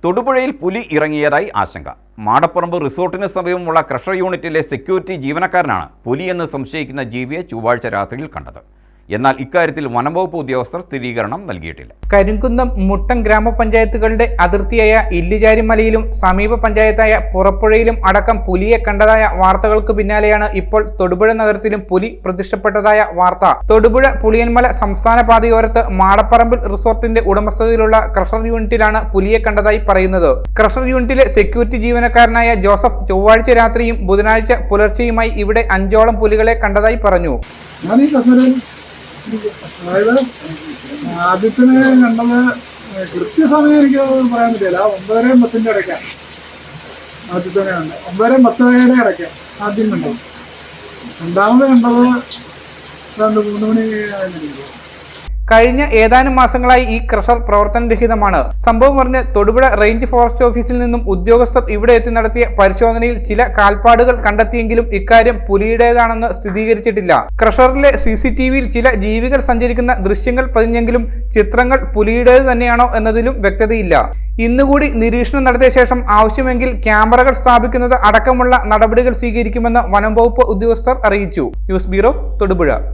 തൊടുപുഴയിൽ പുലി ഇറങ്ങിയതായി ആശങ്ക. മാടപ്പറമ്പ് റിസോർട്ടിന് സമീപമുള്ള ക്രഷർ യൂണിറ്റിലെ സെക്യൂരിറ്റി ജീവനക്കാരനാണ് പുലിയെന്ന് സംശയിക്കുന്ന ജീവിയെ ചൊവ്വാഴ്ച രാത്രിയിൽ കണ്ടത്. എന്നാൽ ഇക്കാര്യത്തിൽ വനംവകുപ്പ് ഉദ്യോഗസ്ഥർ സ്ഥിരീകരണം നൽകിയിട്ടില്ല. കരിങ്കുന്നം മുട്ടം ഗ്രാമപഞ്ചായത്തുകളുടെ അതിർത്തിയായ ഇല്ലിചാരിമലയിലും സമീപ പഞ്ചായത്തായ പുറപ്പുഴയിലും അടക്കം പുലിയെ കണ്ടതായ വാർത്തകൾക്ക് പിന്നാലെയാണ് ഇപ്പോൾ തൊടുപുഴ നഗരത്തിലും പുലി പ്രത്യക്ഷപ്പെട്ടതായ വാർത്ത. തൊടുപുഴ പുളിയൻമല സംസ്ഥാന പാതയോരത്ത് മാടപ്പറമ്പിൽ റിസോർട്ടിന്റെ ഉടമസ്ഥതയിലുള്ള ക്രഷർ യൂണിറ്റിലാണ് പുലിയെ കണ്ടതായി പറയുന്നത്. ക്രഷർ യൂണിറ്റിലെ സെക്യൂരിറ്റി ജീവനക്കാരനായ ജോസഫ് ചൊവ്വാഴ്ച രാത്രിയും ബുധനാഴ്ച പുലർച്ചെയുമായി ഇവിടെ 5ഓളം പുലികളെ കണ്ടതായി പറഞ്ഞു. അതായത് ആദ്യത്തിന് കണ്ടത് കൃത്യസമയം എനിക്ക് പറയാൻ പറ്റില്ല. 9:10 ഇടയ്ക്കാണ് ആദ്യത്തിന് കണ്ടത്. 9:10 ഇടയ്ക്കാണ് ആദ്യം കണ്ടത്. രണ്ടാമത് കണ്ടത് 3 മണി. കഴിഞ്ഞ ഏതാനും മാസങ്ങളായി ഈ ക്രഷർ പ്രവർത്തനരഹിതമാണ്. സംഭവം പറഞ്ഞ് തൊടുപുഴ റേഞ്ച് ഫോറസ്റ്റ് ഓഫീസിൽ നിന്നും ഉദ്യോഗസ്ഥർ ഇവിടെ എത്തി നടത്തിയ പരിശോധനയിൽ ചില കാൽപ്പാടുകൾ കണ്ടെത്തിയെങ്കിലും ഇക്കാര്യം പുലിയുടേതാണെന്ന് സ്ഥിരീകരിച്ചിട്ടില്ല. ക്രഷറിലെ CCTVയിൽ ചില ജീവികൾ സഞ്ചരിക്കുന്ന ദൃശ്യങ്ങൾ പതിഞ്ഞെങ്കിലും ചിത്രങ്ങൾ പുലിയുടേത് തന്നെയാണോ എന്നതിലും വ്യക്തതയില്ല. ഇന്നുകൂടി നിരീക്ഷണം നടത്തിയ ശേഷം ആവശ്യമെങ്കിൽ ക്യാമറകൾ സ്ഥാപിക്കുന്നത് അടക്കമുള്ള നടപടികൾ സ്വീകരിക്കുമെന്ന് വനം വകുപ്പ് ഉദ്യോഗസ്ഥർ അറിയിച്ചു. News bureau, Thodupuzha.